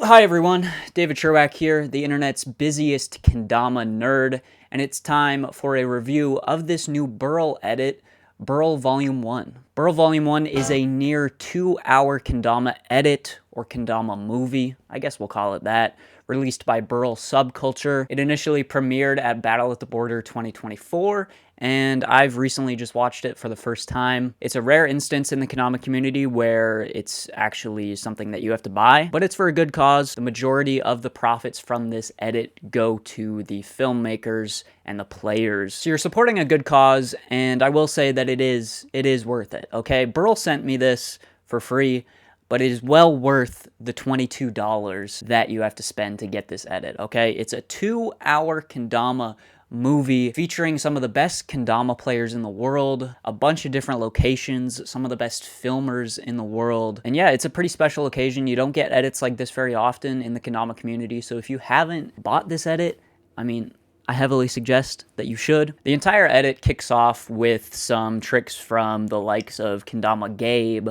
Hi everyone, David Sherwack here, the internet's busiest kendama nerd, and it's time for a review of this new Burl edit, Burl Volume 1. Burl Volume 1 is a near 2-hour kendama edit, or kendama movie, I guess we'll call it that, released by Burl SUBCULTURE. It initially premiered at Battle at the Border 2024, and I've recently just watched it for the first time. It's a rare instance in the kendama community where it's actually something that you have to buy, but it's for a good cause. The majority of the profits from this edit go to the filmmakers and the players. So you're supporting a good cause, and I will say that it is worth it, okay? Burl sent me this for free, but it is well worth the $22 that you have to spend to get this edit, okay? It's a 2-hour kendama movie featuring some of the best kendama players in the world, a bunch of different locations, some of the best filmers in the world. And yeah, it's a pretty special occasion. You don't get edits like this very often in the kendama community, so if you haven't bought this edit, I heavily suggest that you should. The entire edit kicks off with some tricks from the likes of Kendama Gabe,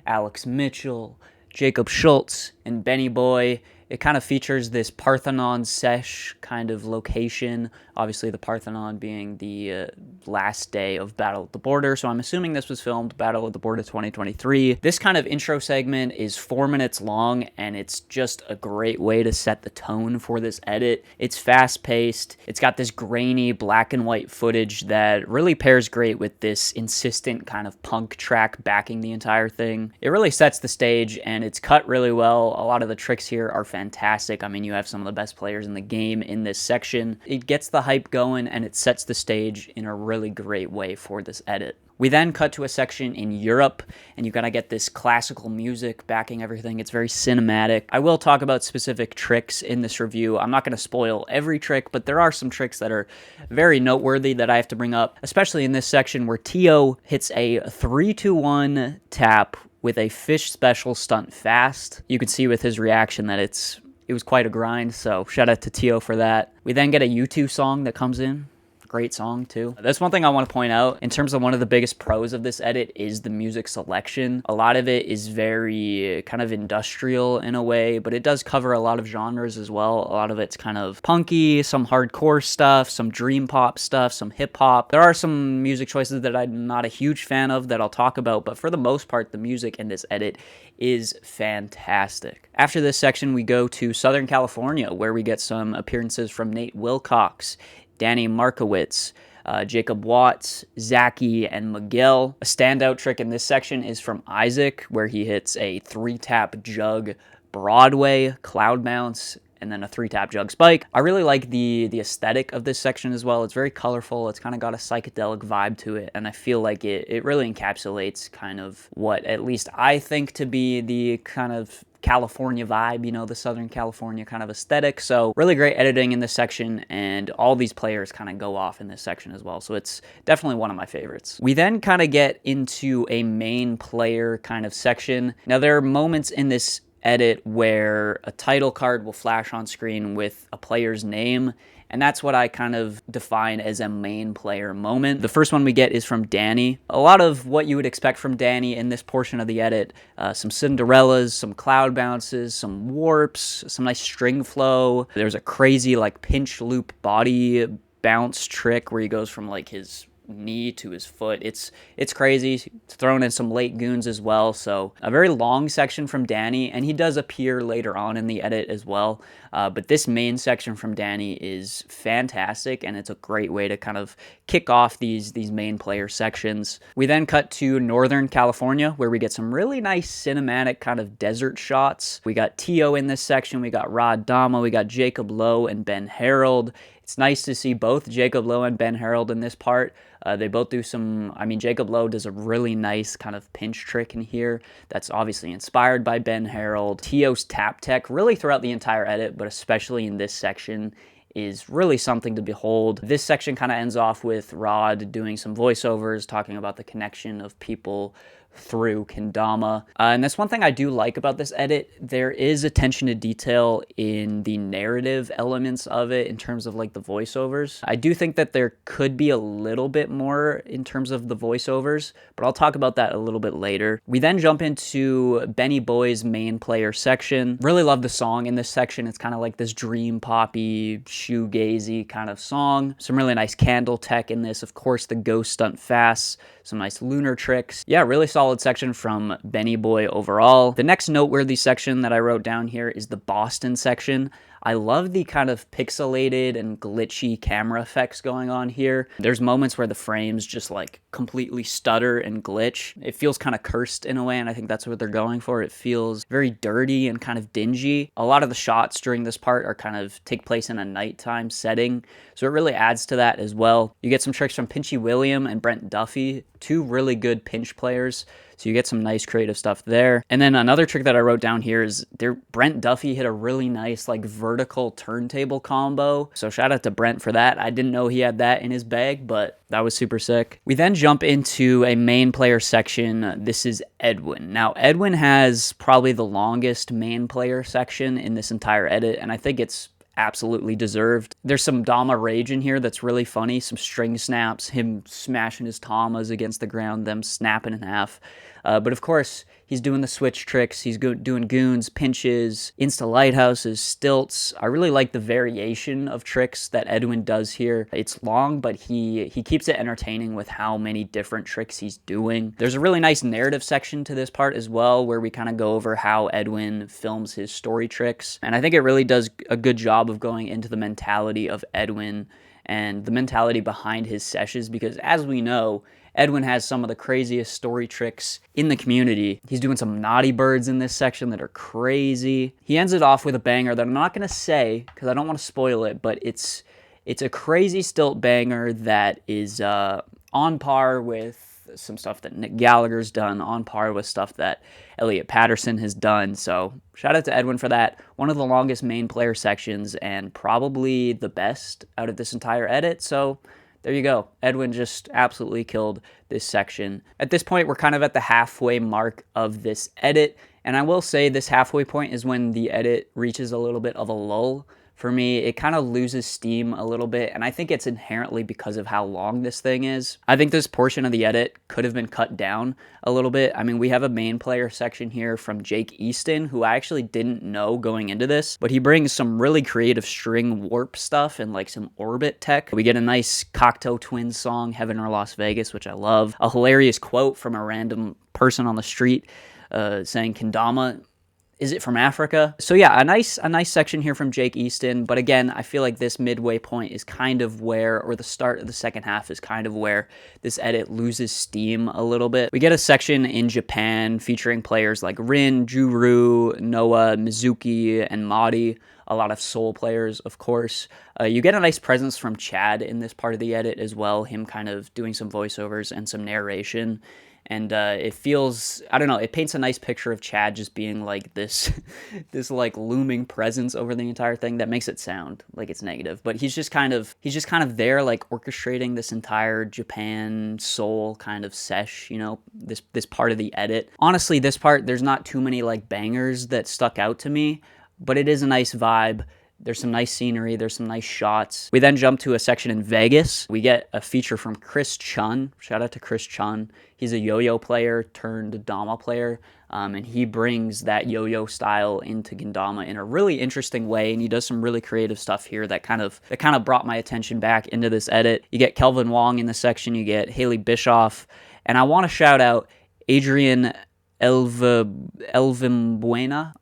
Alex Mitchell, Jacob Schultz, and Benny Boy. It kind of features this Parthenon sesh kind of location, obviously the Parthenon being the last day of Battle at the Border, so I'm assuming this was filmed Battle at the Border 2023. This kind of intro segment is 4 minutes long, and it's just a great way to set the tone for this edit. It's fast-paced, it's got this grainy black and white footage that really pairs great with this insistent kind of punk track backing the entire thing. It really sets the stage, and it's cut really well. A lot of the tricks here are fantastic. I mean, you have some of the best players in the game in this section. It gets the hype going, and it sets the stage in a really great way for this edit. We then cut to a section in Europe, and you kind of get this classical music backing everything. It's very cinematic. I will talk about specific tricks in this review. I'm not going to spoil every trick, but there are some tricks that are very noteworthy that I have to bring up, especially in this section where Tio hits a 3-2-1 tap with a fish special stunt fast. You can see with his reaction that it was quite a grind, so shout out to Tio for that. We then get a U2 song that comes in. Great song too. That's one thing I want to point out in terms of one of the biggest pros of this edit is the music selection. A lot of it is very kind of industrial in a way, but it does cover a lot of genres as well. A lot of it's kind of punky, some hardcore stuff, some dream pop stuff, some hip hop. There are some music choices that I'm not a huge fan of that I'll talk about, but for the most part, the music in this edit is fantastic. After this section, we go to Southern California, where we get some appearances from Nate Wilcox, Dany Markowitz, Jacob Watts, Zachy, and Miguel. A standout trick in this section is from Isaac, where he hits a 3-tap jug Broadway cloud bounce, and then a 3-tap jug spike. I really like the aesthetic of this section as well. It's very colorful. It's kind of got a psychedelic vibe to it, and I feel like it really encapsulates kind of what at least I think to be the kind of California vibe, you know, the Southern California kind of aesthetic. So really great editing in this section, and all these players kind of go off in this section as well. So it's definitely one of my favorites. We then kind of get into a main player kind of section. Now there are moments in this edit where a title card will flash on screen with a player's name, and that's what I kind of define as a main player moment. The first one we get is from Dany. A lot of what you would expect from Dany in this portion of the edit. Some Cinderellas, some cloud bounces, some warps, some nice string flow. There's a crazy like pinch loop body bounce trick where he goes from like his knee to his foot. It's crazy. It's thrown in some late goons as well. So a very long section from Dany, and he does appear later on in the edit as well. But this main section from Dany is fantastic, and it's a great way to kind of kick off these main player sections. We then cut to Northern California, where we get some really nice cinematic kind of desert shots. We got Tio in this section. We got Rod Dama. We got Jacob Lowe and Ben Harold. It's nice to see both Jacob Lowe and Ben Harold in this part. They both do some, Jacob Lowe does a really nice kind of pinch trick in here that's obviously inspired by Ben Harold. Tio's tap tech really throughout the entire edit, but especially in this section, is really something to behold. This section kind of ends off with Rod doing some voiceovers, talking about the connection of people through kendama. And that's one thing I do like about this edit. There is attention to detail in the narrative elements of it in terms of like the voiceovers. I do think that there could be a little bit more in terms of the voiceovers, but I'll talk about that a little bit later. We then jump into Benny Boy's main player section. Really love the song in this section. It's kind of like this dream poppy, shoegazy kind of song. Some really nice candle tech in this. Of course, the ghost stunt fast, some nice lunar tricks. Yeah, really solid section from Benny Boy overall. The next noteworthy section that I wrote down here is the Boston section. I love the kind of pixelated and glitchy camera effects going on here. There's moments where the frames just like completely stutter and glitch. It feels kind of cursed in a way, and I think that's what they're going for. It feels very dirty and kind of dingy. A lot of the shots during this part are kind of take place in a nighttime setting, so it really adds to that as well. You get some tricks from Pinchy William and Brent Duffy, two really good pinch players. So you get some nice creative stuff there. And then another trick that I wrote down here is Brent Duffy hit a really nice like vertical turntable combo. So shout out to Brent for that. I didn't know he had that in his bag, but that was super sick. We then jump into a main player section. This is Edwin. Now Edwin has probably the longest main player section in this entire edit, and I think it's absolutely deserved. There's some Dama rage in here that's really funny. Some string snaps, him smashing his tamas against the ground, them snapping in half. But of course, he's doing the switch tricks. He's doing goons, pinches, insta lighthouses, stilts. I really like the variation of tricks that Edwin does here. It's long, but he keeps it entertaining with how many different tricks he's doing. There's a really nice narrative section to this part as well, where we kind of go over how Edwin films his story tricks. And I think it really does a good job of going into the mentality of Edwin and the mentality behind his sessions, because as we know, Edwin has some of the craziest story tricks in the community. He's doing some naughty birds in this section that are crazy. He ends it off with a banger that I'm not going to say because I don't want to spoil it, but it's a crazy stilt banger that is on par with some stuff that Nick Gallagher's done, on par with stuff that Elliot Patterson has done. So shout out to Edwin for that. One of the longest main player sections and probably the best out of this entire edit. So there you go. Edwin just absolutely killed this section. At this point, we're kind of at the halfway mark of this edit. And I will say this halfway point is when the edit reaches a little bit of a lull. For me, it kind of loses steam a little bit, and I think it's inherently because of how long this thing is. I think this portion of the edit could have been cut down a little bit. I mean, we have a main player section here from Jake Easton, who I actually didn't know going into this, but he brings some really creative string warp stuff and like some orbit tech. We get a nice Cocteau Twins song, Heaven or Las Vegas, which I love. A hilarious quote from a random person on the street saying, "Kendama, is it from Africa?" So yeah, a nice section here from Jake Easton. But again, I feel like this midway point is kind of where, or the start of the second half is kind of where this edit loses steam a little bit. We get a section in Japan featuring players like Rin, Juru, Noah, Mizuki, and Madi. A lot of soul players, of course. You get a nice presence from Chad in this part of the edit as well, him kind of doing some voiceovers and some narration. And it feels, I don't know, it paints a nice picture of Chad just being like this like looming presence over the entire thing that makes it sound like it's negative. But he's just kind of there like orchestrating this entire Japan soul kind of sesh, you know, this part of the edit. Honestly, this part, there's not too many like bangers that stuck out to me, but it is a nice vibe. There's some nice scenery. There's some nice shots. We then jump to a section in Vegas. We get a feature from Chris Chun. Shout out to Chris Chun. He's a yo-yo player turned Dama player, and he brings that yo-yo style into Kendama in a really interesting way, and he does some really creative stuff here that kind of brought my attention back into this edit. You get Kelvin Wong in this section. You get Haley Bischoff, and I want to shout out Adrian Elvimbuena.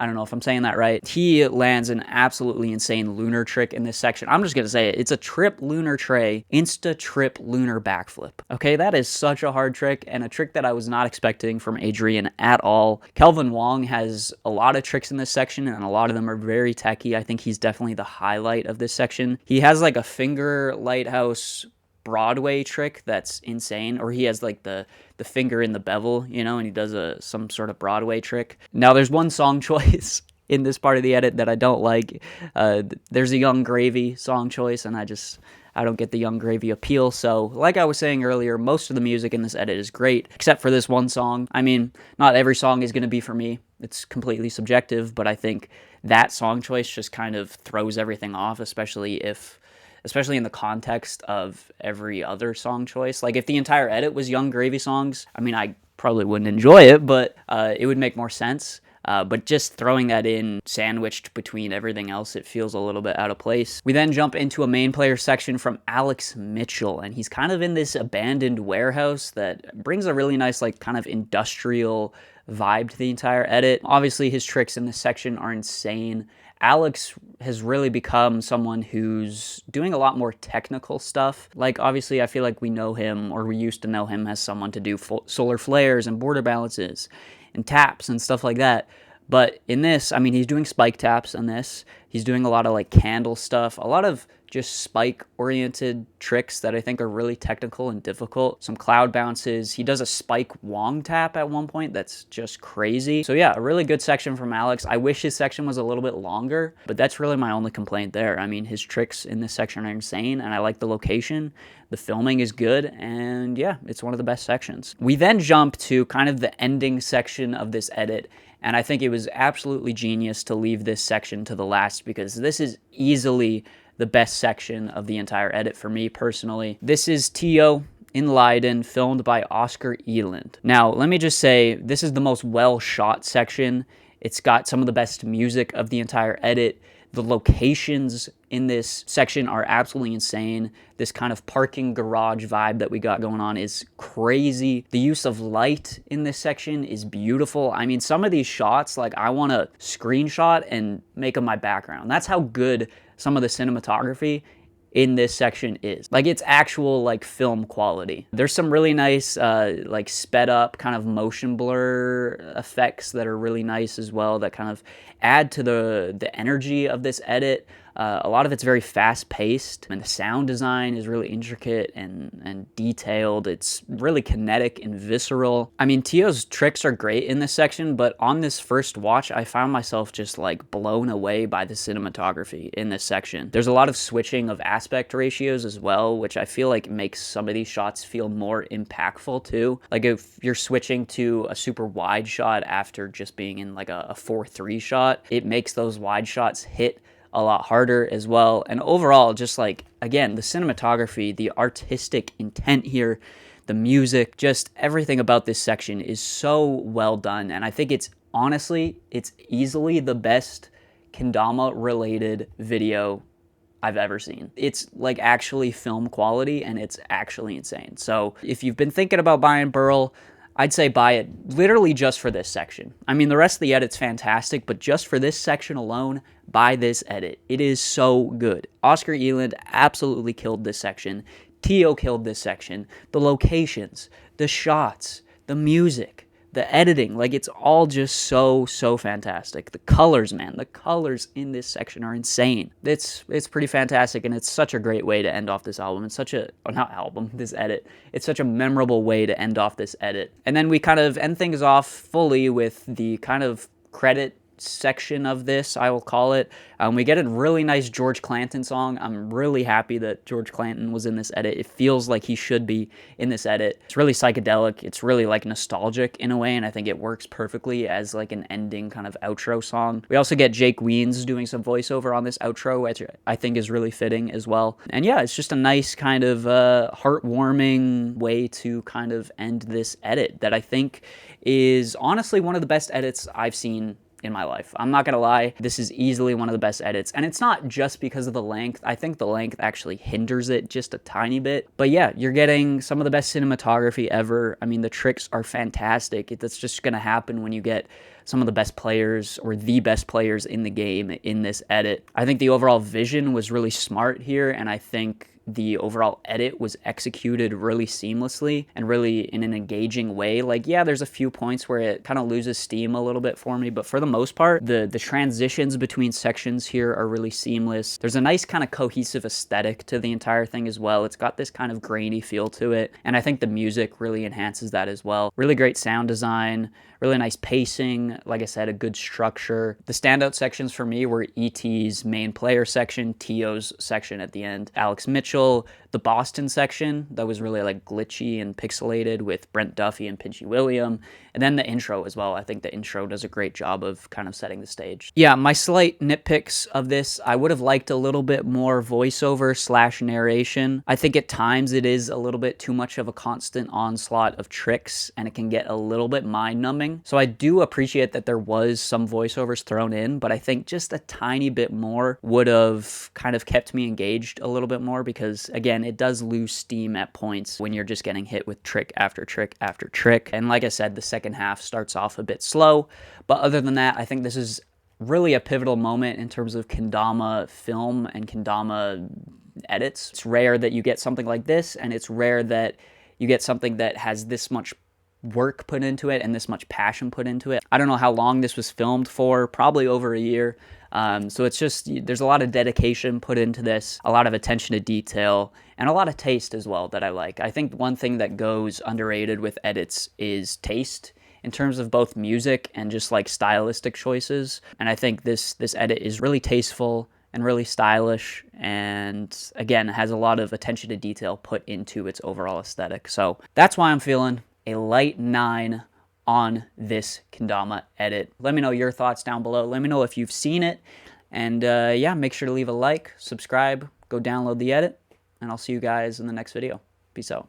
I don't know if I'm saying that right. He lands an absolutely insane lunar trick in this section. I'm just going to say it. It's a trip lunar tray, insta trip lunar backflip. Okay, that is such a hard trick and a trick that I was not expecting from Adrian at all. Kelvin Wong has a lot of tricks in this section and a lot of them are very techy. I think he's definitely the highlight of this section. He has like a finger lighthouse Broadway trick that's insane, or he has like the finger in the bevel, you know, and he does some sort of Broadway trick. Now there's one song choice in this part of the edit that I don't like. There's a Young Gravy song choice, and I just I don't get the Young Gravy appeal. So like I was saying earlier, most of the music in this edit is great, except for this one song. I mean, not every song is going to be for me. It's completely subjective, but I think that song choice just kind of throws everything off, especially in the context of every other song choice. Like, if the entire edit was Young Gravy songs, I mean, I probably wouldn't enjoy it, but it would make more sense. But just throwing that in, sandwiched between everything else, it feels a little bit out of place. We then jump into a main player section from Alex Mitchell, and he's kind of in this abandoned warehouse that brings a really nice, like, kind of industrial vibe to the entire edit. Obviously, his tricks in this section are insane. Alex has really become someone who's doing a lot more technical stuff. Like, obviously, I feel like we know him, or we used to know him as someone to do solar flares and border balances and taps and stuff like that. But in this, I mean, he's doing spike taps on this. He's doing a lot of, like, candle stuff, a lot of just spike-oriented tricks that I think are really technical and difficult. Some cloud bounces. He does a spike Wong tap at one point that's just crazy. So yeah, a really good section from Alex. I wish his section was a little bit longer, but that's really my only complaint there. I mean, his tricks in this section are insane, and I like the location. The filming is good, and yeah, it's one of the best sections. We then jump to kind of the ending section of this edit, and I think it was absolutely genius to leave this section to the last, because this is easily the best section of the entire edit for me personally. This is Tio in Leiden, filmed by Oscar Ealand. Now, let me just say, this is the most well-shot section. It's got some of the best music of the entire edit. The locations in this section are absolutely insane. This kind of parking garage vibe that we got going on is crazy. The use of light in this section is beautiful. I mean, some of these shots, like, I want to screenshot and make them my background. That's how good some of the cinematography in this section is. Like, it's actual, like, film quality. There's some really nice, like, sped up kind of motion blur effects that are really nice as well, that kind of add to the energy of this edit. A lot of it's very fast-paced, and the sound design is really intricate and detailed. It's really kinetic and visceral. I mean, Tio's tricks are great in this section, but on this first watch, I found myself just, like, blown away by the cinematography in this section. There's a lot of switching of aspect ratios as well, which I feel like makes some of these shots feel more impactful too. Like, if you're switching to a super wide shot after just being in, like, a 4:3 shot, it makes those wide shots hit a lot harder as well. And overall, just, like, again, the cinematography, the artistic intent here, the music, just everything about this section is so well done. And I think it's easily the best kendama related video I've ever seen. It's, like, actually film quality, and it's actually insane. So if you've been thinking about buying Burl, I'd say buy it literally just for this section. I mean, the rest of the edit's fantastic, but just for this section alone, buy this edit. It is so good. Oscar Ealand absolutely killed this section. Tio killed this section. The locations, the shots, the music, the editing, like, it's all just so this The colors, man, the colors in this section are insane. It's pretty fantastic, and it's such a great way to end off this album. It's such a, or not album, this edit. It's such a memorable way to end off this edit. And then we kind of end things off fully with the kind of credit section of this, I will call it. We get a really nice George Clanton song. I'm really happy that George Clanton was in this edit. It feels like he should be in this edit. It's really psychedelic. It's really, like, nostalgic in a way, and I think it works perfectly as, like, an ending kind of outro song. We also get Jake Weens doing some voiceover on this outro, which I think is really fitting as well. And yeah, it's just a nice kind of heartwarming way to kind of end this edit that I think is honestly one of the best edits I've seen in my life. I'm not gonna lie, this is easily one of the best edits, and it's not just because of the length. I think the length actually hinders it just a tiny bit, but yeah, you're getting some of the best cinematography ever. I mean, the tricks are fantastic. That's just gonna happen when you get some of the best players, or the best players in the game, in this edit. I think the overall vision was really smart here, and I think the overall edit was executed really seamlessly and really in an engaging way. Like, yeah, there's a few points where it kind of loses steam a little bit for me, but for the most part, the transitions between sections here are really seamless. There's a nice kind of cohesive aesthetic to the entire thing as well. It's got this kind of grainy feel to it, and I think the music really enhances that as well. Really great sound design, really nice pacing, like I said, a good structure. The standout sections for me were E.T.'s main player section, Tio's section at the end, Alex Mitchell, the Boston section that was really like glitchy and pixelated with Brent Duffy and Pinchy William, and then the intro as well. I think the intro does a great job of kind of setting the stage. Yeah, my slight nitpicks of this, I would have liked a little bit more voiceover slash narration. I think at times it is a little bit too much of a constant onslaught of tricks, and it can get a little bit mind-numbing. So I do appreciate that there was some voiceovers thrown in, but I think just a tiny bit more would have kind of kept me engaged a little bit more, because again, it does lose steam at points when you're just getting hit with trick after trick after trick. And like I said, the second half starts off a bit slow, but other than that, I think this is really a pivotal moment in terms of kendama film and kendama edits. It's rare that you get something like this, and it's rare that you get something that has this much work put into it and this much passion put into it. I don't know how long this was filmed for, probably over a year. So it's just, there's a lot of dedication put into this, a lot of attention to detail, and a lot of taste as well that I like. I think one thing that goes underrated with edits is taste in terms of both music and just like stylistic choices. And I think this edit is really tasteful and really stylish, and again, has a lot of attention to detail put into its overall aesthetic. So that's why I'm feeling a light 9 on this kendama edit. Let me know your thoughts down below. Let me know if you've seen it. And yeah, make sure to leave a like, subscribe, go download the edit, and I'll see you guys in the next video. Peace out.